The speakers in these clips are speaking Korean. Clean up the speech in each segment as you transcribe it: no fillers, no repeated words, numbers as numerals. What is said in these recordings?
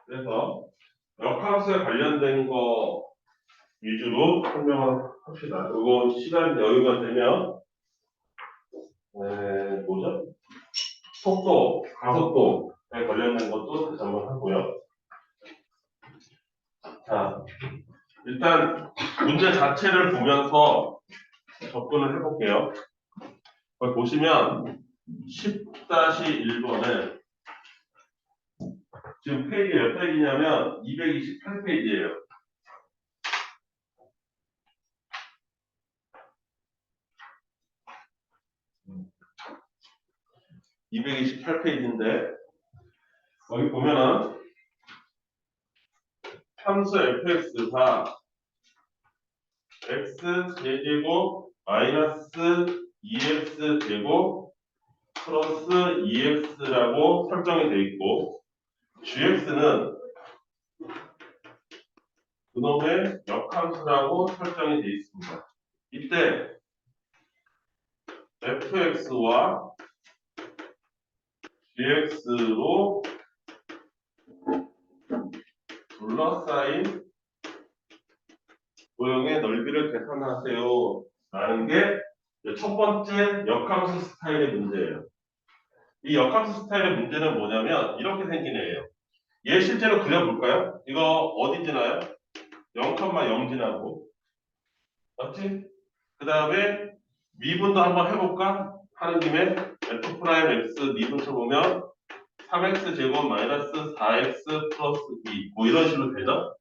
그래서 역함수에 관련된 거 위주로 설명을 합시다. 그리고 시간 여유가 되면 뭐죠? 속도, 가속도에 관련된 것도 다시 한번 하고요. 자, 일단 문제 자체를 보면서 접근을 해볼게요. 거기 보시면 10-1번에 지금 페이지 몇 페이지냐면 228페이지예요. 228페이지인데 여기 보면은 함수 fx가 x제곱 마이너스 2x제곱 플러스 2x라고 설정이 되어 있고 gx는 그놈의 역함수라고 설정이 되어 있습니다. 이때 fx와 gx로 둘러싸인 도형의 넓이를 계산하세요 라는 게 첫 번째 역함수 스타일의 문제예요. 이 역함수 스타일의 문제는 뭐냐면 이렇게 생긴 애예요. 얘 실제로 그려볼까요? 이거 어디 지나요? 0,0 지나고 맞지? 그 다음에 미분도 한번 해볼까? 하는 김에 f'(x) 미분 쳐보면 3x 제곱 마이너스 4x 플러스 2 뭐 이런 식으로 되죠?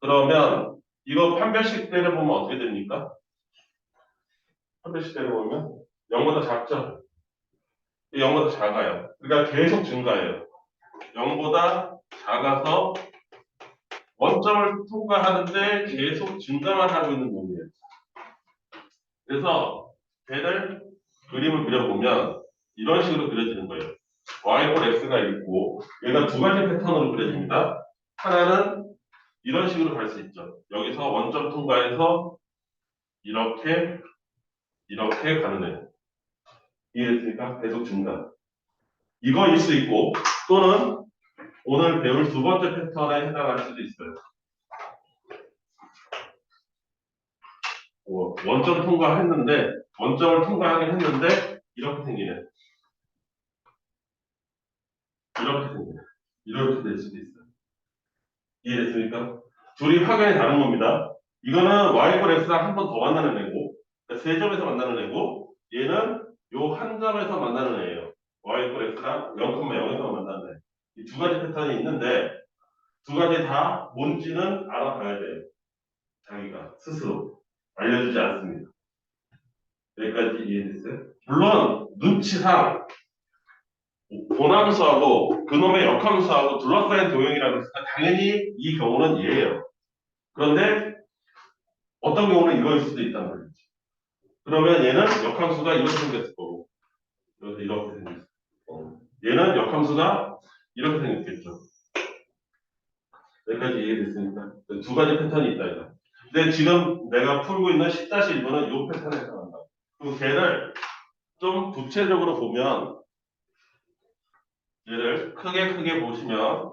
그러면 이거 판별식 때려보면 어떻게 됩니까? 판별식 때려보면 0보다 작죠? 0보다 작아요. 그러니까 계속 증가해요. 0보다 작아서 원점을 통과하는데 계속 증가만 하고 있는 놈이에요. 그래서 걔를 그림을 그려보면 이런 식으로 그려지는 거예요. y x가 있고 얘가 두 가지 패턴으로 그려집니다. 하나는 이런 식으로 갈 수 있죠. 여기서 원점 통과해서 이렇게 가는 애. 이해됐습니까? 계속 증가. 이거일 수 있고 또는 오늘 배울 두 번째 패턴에 해당할 수도 있어요. 원점을 통과하긴 했는데 이렇게 생기네. 이렇게 될 수도 있어요. 이해됐습니까? 둘이 확연히 다른 겁니다. 이거는 y x랑 한 번 더 만나는 애고 그러니까 세 점에서 만나는 애고 얘는 요 한 점에서 만나는 애예요. y x랑 0,0에서 만나는 애. 이 두 가지 패턴이 있는데 두 가지 다 뭔지는 알아봐야 돼요. 자기가 스스로 알려주지 않습니다. 여기까지 이해됐어요? 물론 눈치상 본함수하고 그놈의 역함수하고 둘러싸인 도형이라고 했으니까 당연히 이 경우는 얘예요. 그런데 어떤 경우는 이거일 수도 있단 말이지. 그러면 얘는 역함수가 이렇게 생겼을 거고 이렇게 생겼을 거고 얘는 역함수가 이렇게 생겼겠죠. 여기까지 이해됐으니까 두 가지 패턴이 있다 이거. 근데 지금 내가 풀고 있는 10-1번은 이 패턴에 해당한다. 그리고 걔를 좀 구체적으로 보면 얘를 크게 보시면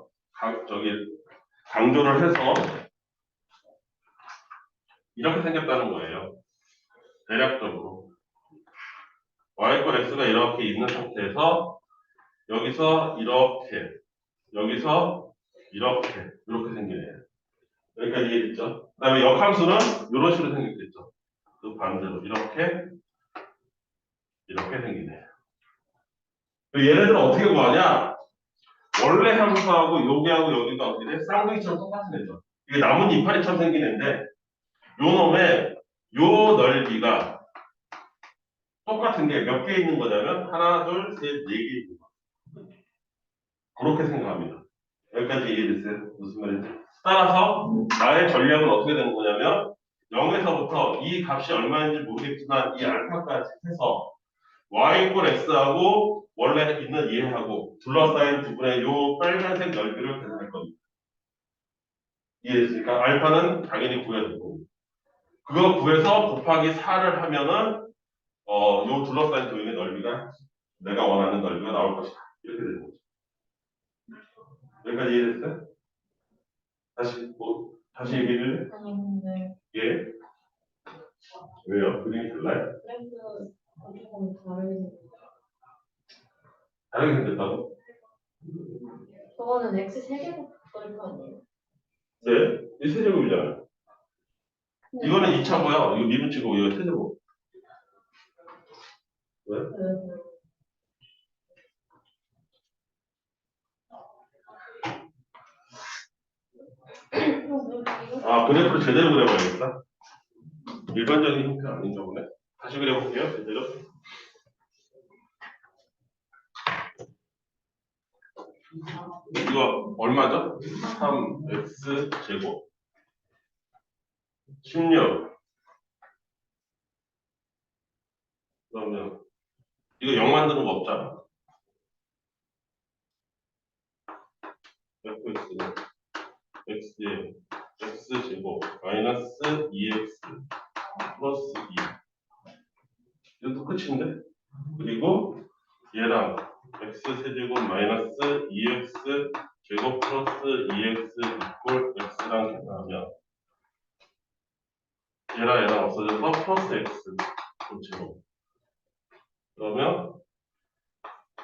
강조를 해서 이렇게 생겼다는 거예요. 대략적으로 y x가 이렇게 있는 상태에서 여기서 이렇게 여기서 이렇게 생기네요. 여기까지 이해됐죠? 그 다음에 역함수는 이런 식으로 생겼겠죠. 그 반대로 이렇게 생기네요. 얘네들은 어떻게 구하냐? 원래 함수하고 여기하고 여기가 어떻게 돼? 쌍둥이처럼 똑같은 애죠. 이게 나뭇 이파리처럼 생긴 애인데 요 놈의 요 넓이가 똑같은 게 몇 개 있는 거냐면 하나, 둘, 셋, 네 개 있는 거. 그렇게 생각합니다. 여기까지 이해됐어요? 무슨 말인지. 따라서 나의 전략은 어떻게 되는 거냐면 0에서부터 이 값이 얼마인지 모르겠지만 이 알파까지 해서 y x하고 원래 있는 얘하고 둘러싸인 부분의 요 빨간색 넓이를 계산할 겁니다. 이해됐습니까? 알파는 당연히 구해야 되고 그거 구해서 곱하기 4를 하면은 요 둘러싸인 도형의 넓이가 내가 원하는 넓이가 나올 것이다. 이렇게 되는 거죠. 여기까지 이해됐어요? 다시 얘기를 아니 근데 예? 왜요? 그림이 달라요? 그래프 조금 다르게 생겼다고? 저거는 x 세제곱 그래프 아니에요? 네? 이 세제곱이잖아요. 이거는 2차고요. 이거 미분치고 이거 세제곱. 왜? 아, 그래프를 제대로 그려봐야겠다. 일반적인 형태 아닌가 보네. 다시 그려볼게요. 제대로. 이거 얼마죠? 3x 제곱 16. 그러면 이거 0 만드는 거 없잖아. fx는 x에 x 제곱 마이너스 2x 플러스 2. 이것도 끝인데? 그리고 얘랑 x 세제곱 마이너스 2x 제곱 플러스 2x 이꼴 x랑 계산하면 얘랑 없어져서 플러스 x 제곱. 그러면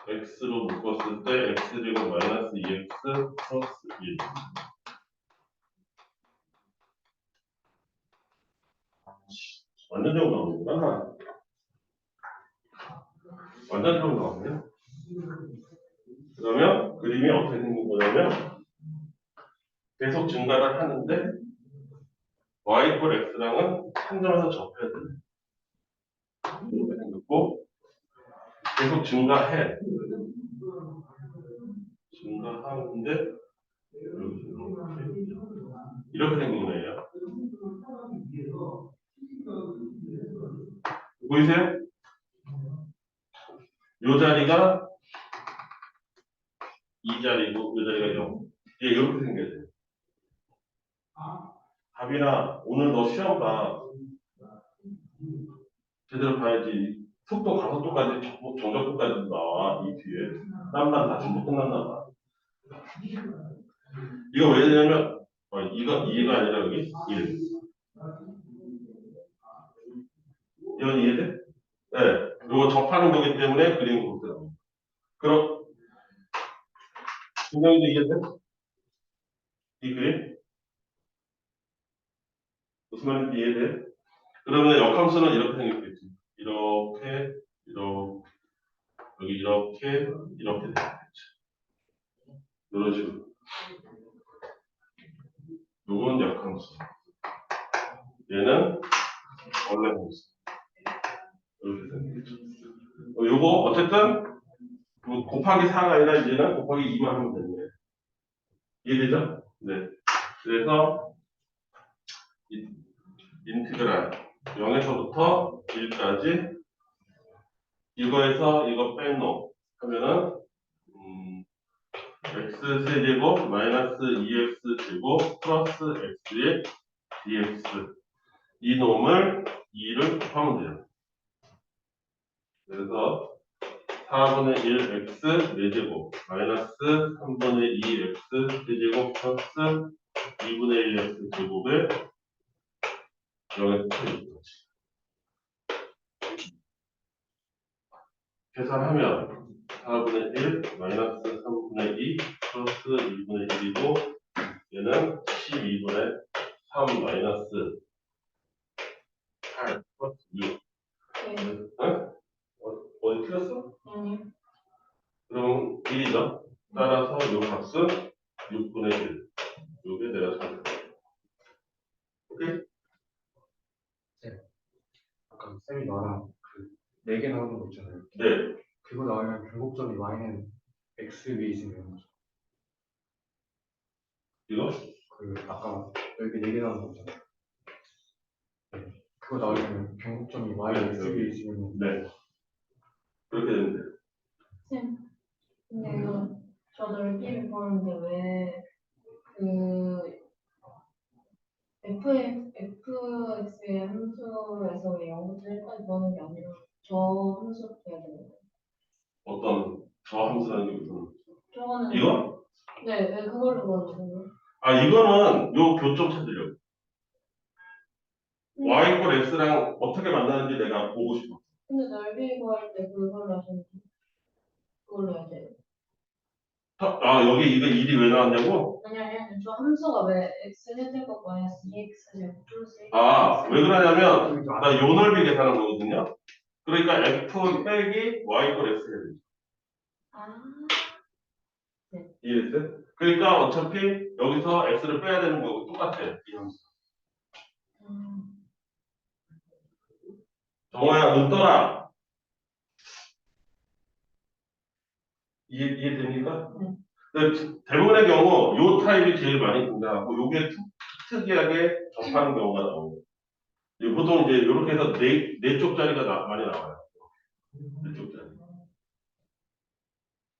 x로 묶었을 때 x제곱 마이너스 2x 플러스 1. 완전 적으로 나오는구나. 완전 적으로 나오네요. 그러면 그림이 어떻게 생긴 거냐면 계속 증가를 하는데 y 꼴 x랑은 한 점에서 접해야 돼. 이렇게 생겼고 계속 증가해. 증가하는데 이렇게 생긴 거예요. 보이세요? 요 자리가 이 자리고 요 자리가 0. 이게 이렇게 생겨야 돼요. 답이나 오늘 너 시험 봐. 제대로 봐야지. 속도 가속도까지 정적도까지 나와. 이 뒤에 땀만 다 주고 끝났나 봐. 이거 왜 되냐면 이거 2가 아니라 여기 1. 이건 이해돼? 네. 이거 접하는 거기 때문에 그림 그렇더라고. 그럼 분명히도 이해돼? 이 그림? 무슨 말인지 이해돼? 그러면 역함수는 이렇게 생겼겠지. 이렇게 여기 이렇게 되겠지. 이런 식으로. 요건 역함수. 얘는 원래 함수. 이렇게 생겼죠. 요거 어쨌든 곱하기 4가 아니라 이제는 곱하기 2만 하면 되는 거예요. 이해되죠? 네. 그래서 인티그랄 0에서부터 1까지 이거에서 이거 빼놓 하면은 x 세제곱 마이너스 2x 제곱 플러스 x의 dx 이 놈을 2를 곱하면 돼요. 그래서 4분의 1 x 4제곱 마이너스 3분의 2 x 세제곱 플러스 2분의 1 x 제곱을 0에서 빼는 거지. 계산하면 4분의 1 마이너스 3분의 2 플러스 2분의 1이고 얘는 12분의 3 마이너스 8 플러스 6. 응? 어디 틀렸어? 아니요. 그럼 1이죠. 따라서 이 값은 6분의 1. 요게 내가 찾은 거야. 오케이? 네. 아까 쌤이 말한 그 4개 나오는 거 있잖아요. 네. 그거 나오면 변곡점이 y는 x 위에 있으면 이거? 그 아까 여기 4개 나오는 거 있잖아요. 네. 그거 나오면 변곡점이 y 네, x 위에 있으면 네. 그렇게 되면 돼요. 쌤, 근데 이거 저도 LP를 보는데 왜 fx의 함수에서 왜 0부터 1까지 보는 게 아니라 저 함수부터 해야 되는 거예요? 어떤 저 함수라는 게 무슨? 저거는 이거? 네, 왜 그걸로 보는 거예요? 아, 이거는 요 교점 찾으려고. y 이퀄 x랑 어떻게 만나는지 내가 보고 싶어. 근데 넓이 구할 때 그걸로 하시면 그걸로 해야 돼요. 아, 여기 이거 1이 왜 나왔냐고? 아니, 저 함수가 왜 x 세제곱 마이너스 2x 제곱 플러스 1 아, 왜 그러냐면, 나 요 넓이 계산한 거거든요? 그러니까 f 빼기 y 이퀄 x 해야 돼. 아, 이해됐어요? 그러니까 어차피 여기서 x를 빼야 되는 거고 똑같아요. 이 함수. 음, 정호야, 눈 떠라. 이해됩니까? 네. 근데 대부분의 경우 요 타입이 제일 많이 등장하고 요게 특이하게 접하는 경우가 나옵니다. 보통 이제 이렇게 해서 네 쪽짜리가 많이 나와요. 네 쪽짜리.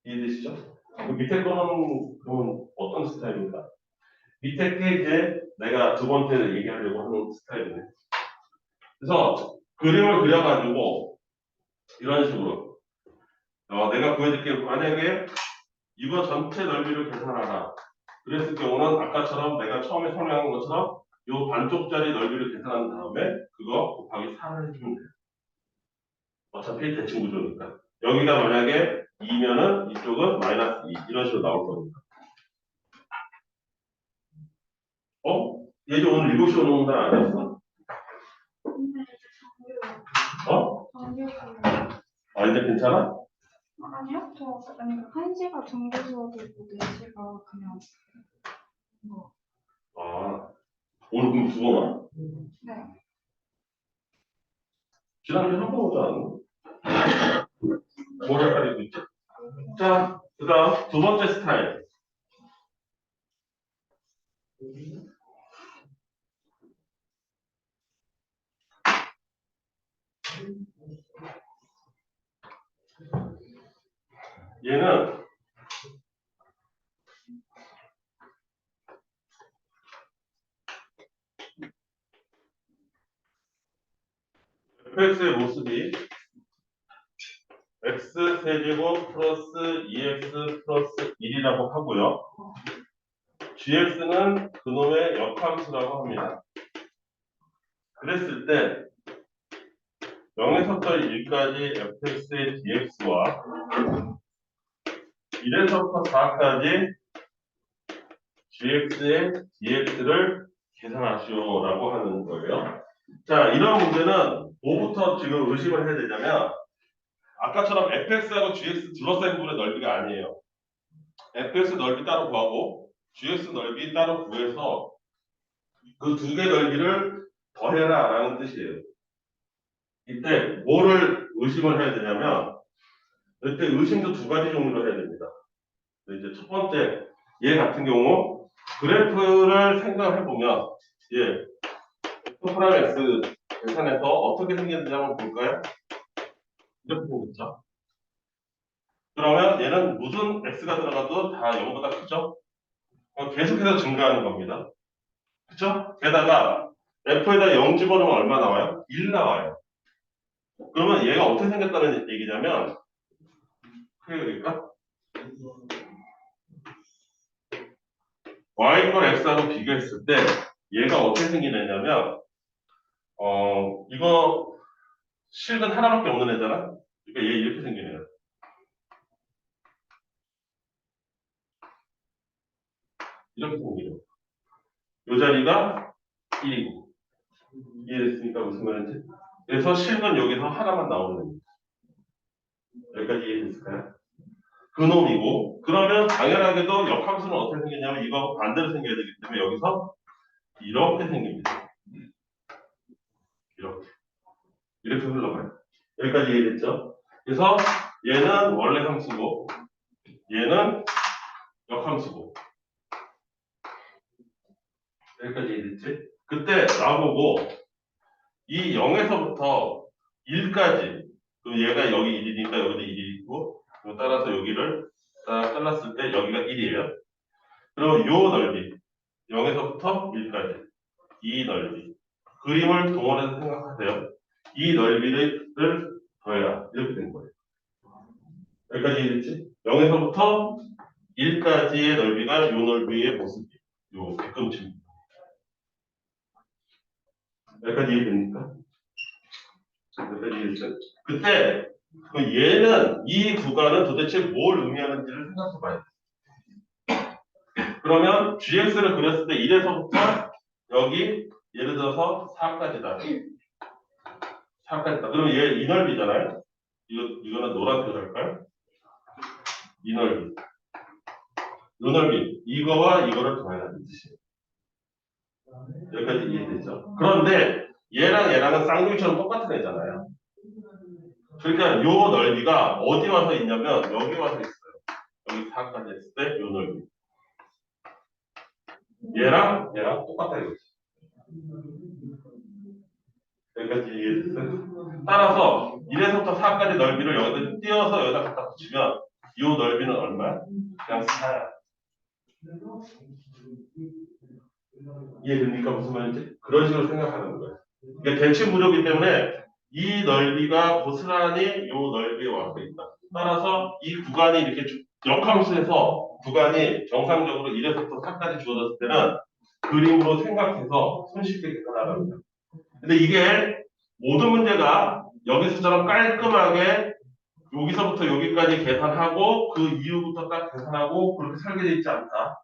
이해되시죠? 그 밑에 거는 그건 어떤 스타일입니까? 밑에 게 이제 내가 두 번째 얘기하려고 하는 스타일이네. 그래서 그림을 그려가지고 이런 식으로 내가 보여드릴게요. 만약에 이거 전체 넓이를 계산하라. 그랬을 경우는 아까처럼 내가 처음에 설명한 것처럼 요 반쪽짜리 넓이를 계산한 다음에 그거 곱하기 4를 해주면 돼요. 어차피 대칭 구조니까. 여기가 만약에 2면은 이쪽은 마이너스 2 이런 식으로 나올 겁니다. 얘도 오늘 7시 오는 날 아니었어? 근데 어? 정규 아, 이제 괜찮아? 아니요? 아니 1시가 정규 수업이고 4시가 그냥 뭐 아, 오늘 그럼 두 번 와? 네. 지난주에 한 번 오지 않았나? 뭘 헷갈리고 있지? 자, 그 다음 두 번째 스타일. 얘는 fx의 모습이 x 세제곱 플러스 2x 플러스 1이라고 하고요. gx는 그놈의 역함수라고 합니다. 그랬을 때 0에서부터 1까지 fx의 dx와 1에서부터 4까지 gx의 dx를 계산하시오라고 하는 거예요. 자, 이런 문제는 뭐부터 지금 의식을 해야 되냐면 아까처럼 fx하고 gx 둘러싸인 부분의 넓이가 아니에요. fx 넓이 따로 구하고 gx 넓이 따로 구해서 그 두 개 넓이를 더해라 라는 뜻이에요. 이때 뭐를 의심을 해야 되냐면 이때 의심도 두 가지 종류로 해야 됩니다. 이제 첫 번째 얘 같은 경우 그래프를 생각해 보면 F 프라임 X 계산해서 어떻게 생겼는지 한번 볼까요? 이렇게 생겼죠. 그러면 얘는 무슨 X가 들어가도 다 0보다 크죠? 계속해서 증가하는 겁니다. 그쵸? 게다가 F에다 0 집어넣으면 얼마 나와요? 1 나와요. 그러면 얘가 어떻게 생겼다는 얘기냐면 크게 그릴까? y 이퀄 x하고 비교했을 때 얘가 어떻게 생기냐면 이거 실근 하나밖에 없는 애잖아? 그러니까 얘 이렇게 생기네요. 이렇게 생기죠. 이 자리가 1이고 이해됐습니까? 무슨 말인지? 그래서 실근 여기서 하나만 나오는 겁니다. 여기까지 이해됐을까요? 그놈이고 그러면 당연하게도 역함수는 어떻게 생기냐면 이거하고 반대로 생겨야 되기 때문에 여기서 이렇게 생깁니다. 이렇게 흘러가요. 여기까지 이해됐죠? 그래서 얘는 원래 함수고 얘는 역함수고 여기까지 이해됐지? 그때 나보고 이 0에서부터 1까지 그럼 얘가 여기 1이니까 여기도 1이 있고 따라서 여기를 딱 잘랐을 때 여기가 1이에요. 그리고 요 넓이 0에서부터 1까지 이 넓이 그림을 동원해서 생각하세요. 이 넓이를 더해라 이렇게 된 거예요. 여기까지 이해됐지? 0에서부터 1까지의 넓이가 요 넓이의 모습이에요. 요 뒤꿈치. 여기까지 이해됩니까? 여기까지 이해됐어요? 그때 그 얘는 이 구간은 도대체 뭘 의미하는지를 생각해 봐야 돼. 그러면 GX를 그렸을 때 1에서부터 여기 예를 들어서 4까지다. 4까지다. 그러면 얘 이 넓이잖아요. 이거는 노란색으로 할까요? 이 넓이. 이 넓이. 이거와 이거를 더해라는 뜻이에요. 여기까지 이해되죠? 그런데 얘랑 쌍둥이처럼 똑같은 애잖아요. 그러니까 요 넓이가 어디 와서 있냐면 여기 와서 있어요. 여기 4까지 했을 때 요 넓이. 얘랑 똑같다 이거지. 여기까지 이해됐어요? 따라서 1에서부터 4까지 넓이를 여기다 띄어서 여기다 갖다 붙이면 이 넓이는 얼마야? 그냥 4야. 이해됩니까? 무슨 말인지? 그런 식으로 생각하는 거예요. 그러니까 대칭 구조이기 때문에 이 넓이가 고스란히 이 넓이에 와서 있다. 따라서 이 구간이 이렇게 역함수에서 구간이 정상적으로 1에서부터 4까지 주어졌을 때는 그림으로 생각해서 손쉽게 계산하랍니다. 근데 이게 모든 문제가 여기서처럼 깔끔하게 여기서부터 여기까지 계산하고 그 이후부터 딱 계산하고 그렇게 설계되어 있지 않다.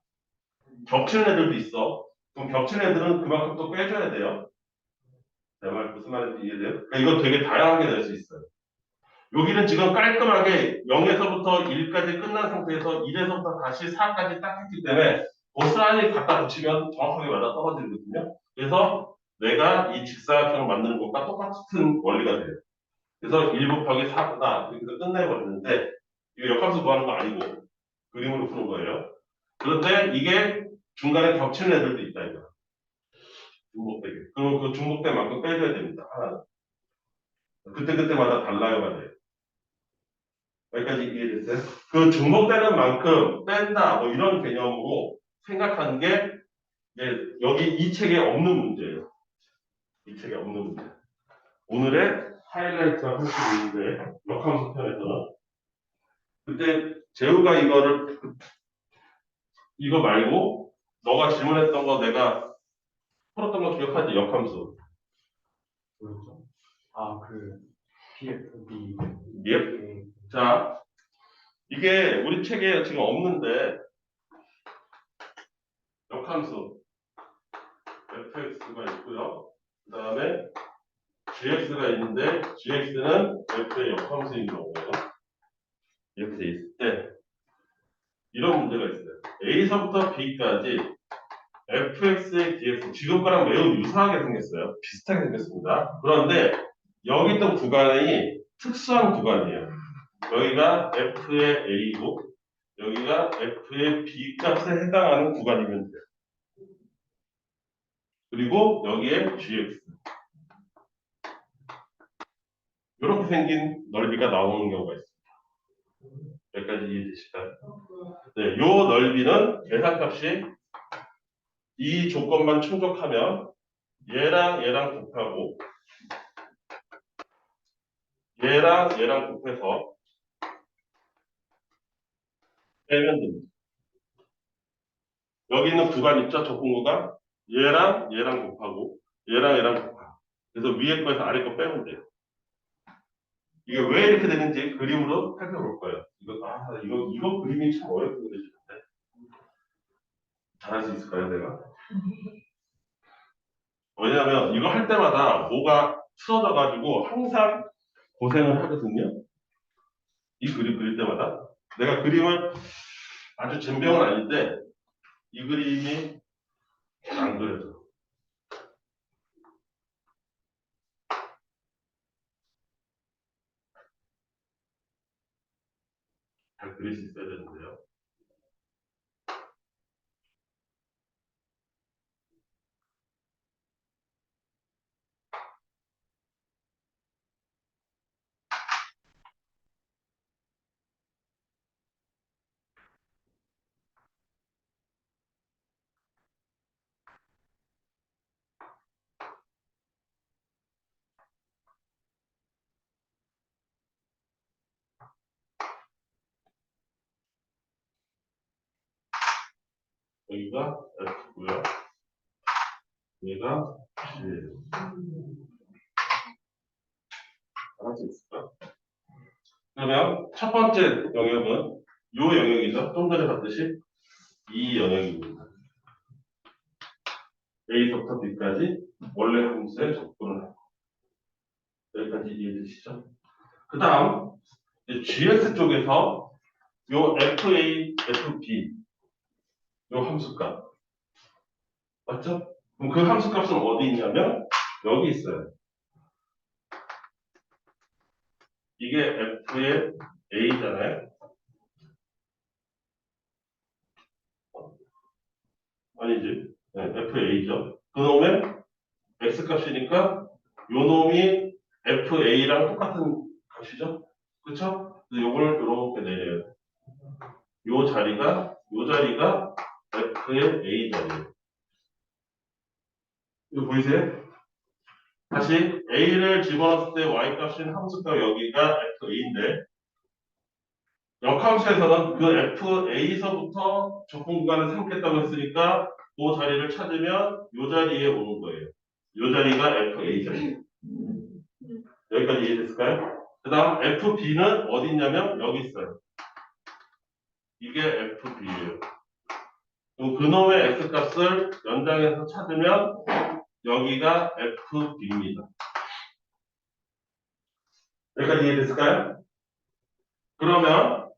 겹치는 애들도 있어. 그럼 겹치는 애들은 그만큼 또 빼줘야 돼요. 내 말 무슨 말인지 이해돼요? 그러니까 이거 되게 다양하게 될 수 있어요. 여기는 지금 깔끔하게 0에서부터 1까지 끝난 상태에서 1에서부터 다시 4까지 딱 했기 때문에 고스란히 갖다 붙이면 정확하게 맞아 떨어지거든요. 그래서 내가 이 직사각형을 만드는 것과 똑같은 원리가 돼요. 그래서 1 곱하기 4구나 이렇게 해서 끝내버리는데 이거 역함수 구하는 거 아니고 그림으로 푸는 거예요. 그런데 이게 중간에 겹치는 애들도 있다 이거. 중복되게. 그럼 그 중복된 만큼 빼줘야 됩니다. 하나는. 그때그때마다 달라요가 돼요. 여기까지 이해됐어요? 그 중복되는 만큼 뺀다 뭐 이런 개념으로 생각하는 게 이제 여기 이 책에 없는 문제예요. 이 책에 없는 문제. 오늘의 하이라이트가 할 수 있는데 역함수 편에서는 그때 재우가 이거 말고 너가 질문했던 거 내가 풀었던 거 기억하지? 역함수. 뭐였죠? 아, 그 BFB. 예? 자, 이게 우리 책에 지금 없는데 역함수 fx가 있고요. 그 다음에 gx가 있는데 gx는 f의 역함수인 경우예요. 이렇게 돼 있을 때 이런 문제가 있어요. a서부터 b까지 fx의 dx 지금 거랑 매우 유사하게 생겼어요. 비슷하게 생겼습니다. 그런데 여기 있던 구간이 특수한 구간이에요. 여기가 f의 a고 여기가 f의 b 값에 해당하는 구간이면 돼요. 그리고 여기에 gx 이렇게 생긴 넓이가 나오는 경우가 있습니다. 여기까지 이해되실까요? 네, 요 넓이는 계산값이 이 조건만 충족하면 얘랑 곱하고 얘랑 곱해서 빼면 됩니다. 여기 있는 구간 있죠? 조건 구간? 얘랑 곱하고 얘랑 곱하고 그래서 위에 거에서 아래 거 빼면 돼요. 이게 왜 이렇게 되는지 그림으로 살펴볼 거예요. 이거 그림이 참 어렵게 그려지는데 잘할 수 있을까요, 내가? 왜냐하면 이거 할 때마다 뭐가 틀어져가지고 항상 고생을 하거든요. 이 그림 그릴 때마다 내가 그림을 아주 젬병은 아닌데 이 그림이 안 그려져. 잘 그릴 수 있어야 되는데요. 여기가 F고요. 여기가 G. 알을 수 있을까? 그러면 첫 번째 영역은 요 영역이죠. 좀 전에 봤듯이 이 영역입니다. A부터 B까지 원래 함수에 적분을 하고 여기까지 이해되시죠? 그 다음 GX 쪽에서 요 FA, FB 요 함수값 맞죠? 그럼 그 함수값은 어디 있냐면 여기 있어요. 이게 F의 A잖아요. 아니지. 네, FA죠. 그놈의 X값이니까 요 놈이 FA랑 똑같은 값이죠. 그쵸? 그래서 요걸 이렇게 내려요. 요 자리가 F의 A 자리예요. 이거 보이세요? 다시 A를 집어넣었을 때 Y값인 함수값 여기가 FA인데 역함수에서는 그 FA서부터 적분 구간을 삼겠다고 했으니까 그 자리를 찾으면 요 자리에 오는 거예요. 요 자리가 FA 자리예요. 여기까지 이해됐을까요? 그 다음 FB는 어디 있냐면 여기 있어요. 이게 FB예요. 그럼 그놈의 X값을 연장해서 찾으면 여기가 FB입니다. 여기까지 이해됐을까요? 그러면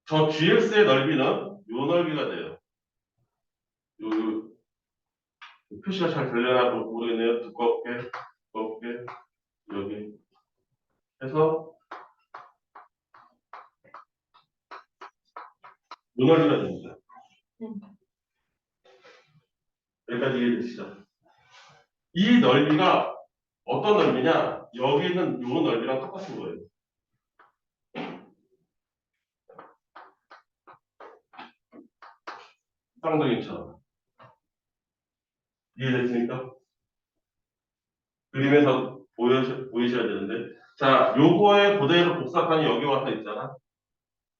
저 GX의 넓이는 요 넓이가 돼요. 요 표시가 잘 되려나 모르겠네요. 두껍게 여기 해서 요 넓이가 됩니다. 여기까지 이해되시죠? 이 넓이가 어떤 넓이냐? 여기 있는 요 넓이랑 똑같은 거예요. 쌍둥이처럼. 이해됐습니까? 그림에서 보이셔야 되는데. 자, 요거의 그대로 복사판이 여기 와서 있잖아.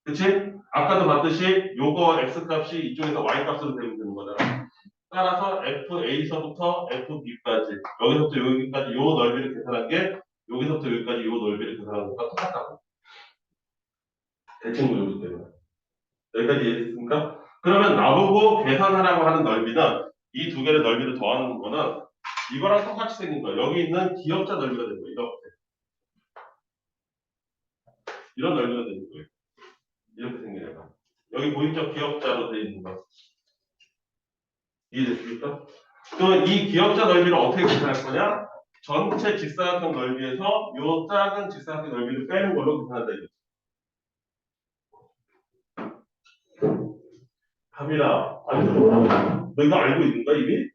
그치? 아까도 봤듯이 요거 X값이 이쪽에서 Y값으로 되면 되는 거잖아. 따라서 FA서부터 FB까지 여기서부터 여기까지 요 넓이를 계산한 게 여기서부터 여기까지 요 넓이를 계산하는 것과 똑같다고. 대칭 구조이기 때문에. 여기까지 이해됐습니까? 그러면 나보고 계산하라고 하는 넓이는 이 두 개의 넓이를 더하는 거는 이거랑 똑같이 생긴 거예요. 여기 있는 기역자 넓이가 되는 거예요. 이런 넓이가 되는 거예요. 이렇게 생긴 애가. 여기 보이죠? 기역자로 되어 있는 거. 이해됐습니까? 그럼 이 기역자 넓이를 어떻게 계산할 거냐? 전체 직사각형 넓이에서 요 작은 직사각형 넓이를 빼는 걸로 계산한다 이거죠. 답이다. 아니, 너 이거 알고 있는 거야 이미?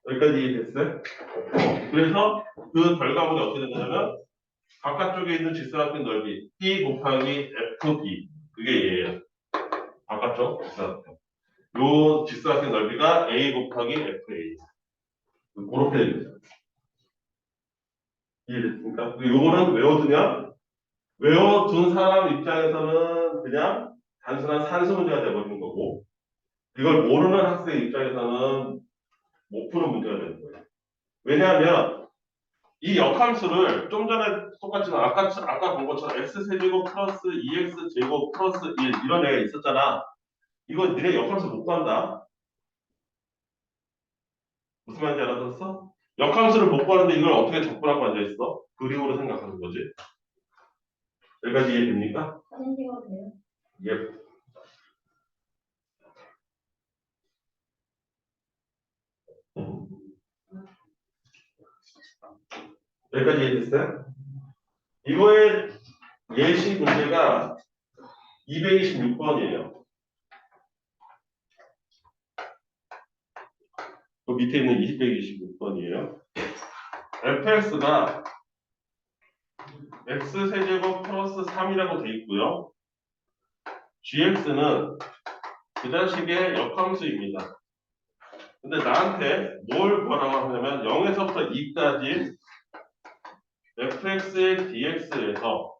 여기까지 이해됐어요? 그래서 그 결과물이 어떻게 된 거냐면 바깥쪽에 있는 직사각형 넓이 P 곱하기 FB 그게 얘예요. 바깥쪽 직사각형. 요 직사각형 넓이가 A 곱하기 FA. 그렇게 됩니다. 이해됐습니까? 요거는 외워두면 외워둔 사람 입장에서는 그냥 단순한 산수 문제가 되어버리는 거고 이걸 모르는 학생 입장에서는 못 푸는 문제가 되는 거예요. 왜냐하면 이 역함수를 좀 전에 똑같지만 아까 본 것처럼 x세제곱 플러스 2x제곱 플러스 1 이런 애가 있었잖아. 이거 니네 역함수 못 구한다. 무슨 말인지 알아들었어? 역함수를 못 구하는데 이걸 어떻게 적분하고 앉아있어? 그림으로 생각하는 거지. 여기까지 이해됩니까? 사진 찍어도 돼요? 예. 여기까지 이해됐어요? 이거의 예시 문제가 226번이에요. 그 밑에 있는 226번이에요. fx가 x세제곱 플러스 3이라고 돼 있고요. gx는 그 자식의 역함수입니다. 근데 나한테 뭘 구하라고 하냐면 0에서부터 2까지 fx의 dx에서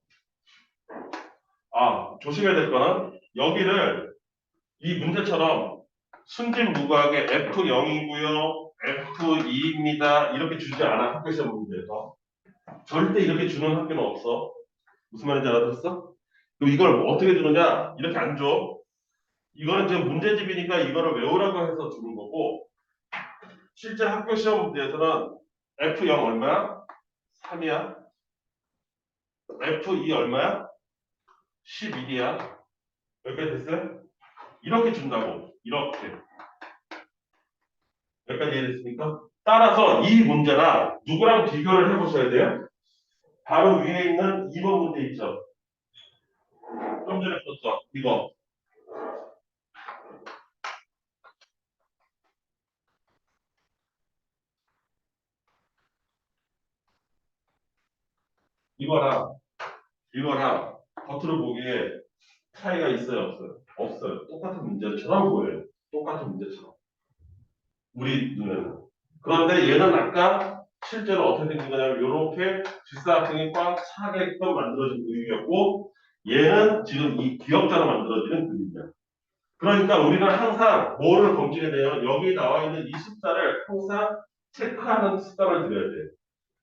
조심해야 될 거는 여기를 이 문제처럼 순진무구하게 F0이고요, F2입니다. 이렇게 주지 않아, 학교 시험 문제에서. 절대 이렇게 주는 학교는 없어. 무슨 말인지 알아들었어? 그럼 이걸 어떻게 주느냐? 이렇게 안 줘. 이거는 지금 문제집이니까 이거를 외우라고 해서 주는 거고, 실제 학교 시험 문제에서는 F0 얼마야? 3이야. F2 얼마야? 11이야. 여기까지 됐어요? 이렇게 준다고. 이렇게. 여기까지 이해됐습니까? 따라서 이 문제랑 누구랑 비교를 해보셔야 돼요? 바로 위에 있는 2번 문제 있죠? 좀 전에 썼죠? 이거. 이거랑 이거랑 겉으로 보기에 차이가 있어요? 없어요? 없어요. 똑같은 문제처럼 보여요. 똑같은 문제처럼. 우리 눈에는. 그런데 얘는 아까 실제로 어떻게 생긴 거냐면 이렇게 질사각형이 꽉 차게끔 만들어진 그림이었고 얘는 지금 이 기역자로 만들어지는 그림이야. 그러니까 우리는 항상 뭐를 검증해야 돼요? 여기 나와 있는 이 숫자를 항상 체크하는 숫자를 드려야 돼.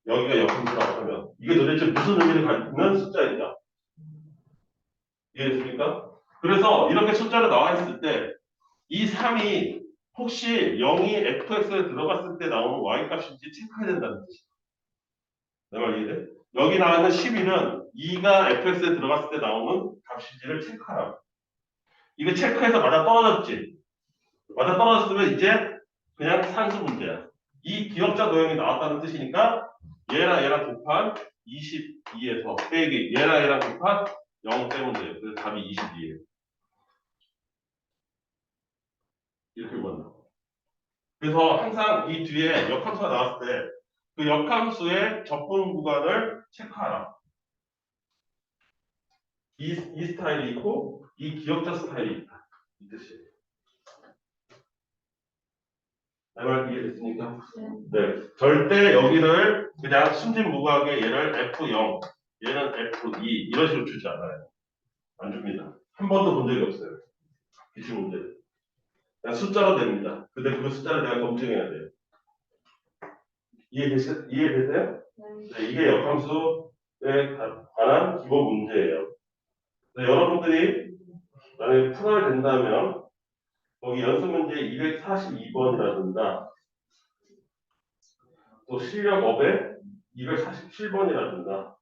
여기가 역함수라고 하면 이게 도대체 무슨 의미를 갖는 숫자이냐? 이해됐습니까? 그래서 이렇게 숫자로 나와 있을 때 이 3이 혹시 0이 fx에 들어갔을 때 나오는 y값인지 체크해야 된다는 뜻이야. 내 말 이해돼? 여기 나와 있는 12는 2가 fx에 들어갔을 때 나오는 값인지를 체크하라고. 이거 체크해서 맞아 떨어졌지? 맞아 떨어졌으면 이제 그냥 산수 문제야. 이 기억자 도형이 나왔다는 뜻이니까 얘랑 곱한 22에서 빼기 얘랑 곱한 0 빼면 돼요. 그래서 답이 22예요. 이렇게 보면. 그래서 항상 이 뒤에 역함수가 나왔을 때 그 역함수의 접근 구간을 체크하라. 이 스타일이 있고 이 기억자 스타일이 있다. 이 뜻이에요. 내 말 이해됐습니까? 네. 절대 여기를 그냥 순진무구하게 얘를 F0, 얘는 F2 이런 식으로 주지 않아요. 안 줍니다. 한 번도 본 적이 없어요. 기출문제. 그냥 숫자로 됩니다. 근데 그 숫자를 내가 검증해야 돼요. 이해되세요? 네, 이게 역함수에 관한 기본 문제예요. 네, 여러분들이 만약에 풀어야 된다면 거기 연습문제 242번이라든가 또 실력업에 247번이라든가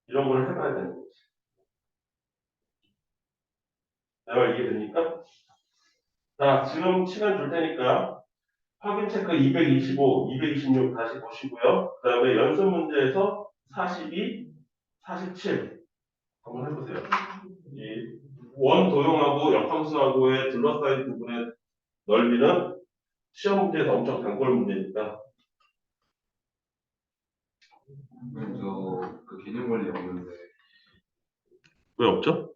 이런 걸 해봐야 되는 거지. 내 말 이해됩니까? 자, 지금 시간 줄 테니까 확인 체크 225, 226 다시 보시고요. 그 다음에 연습 문제에서 42, 47 한번 해보세요. 이 원 도형하고 역함수하고의 둘러싸인 부분의 넓이는 시험 문제에서 엄청 단골 문제니까. 저 그 개념 원리 없는데 왜 없죠?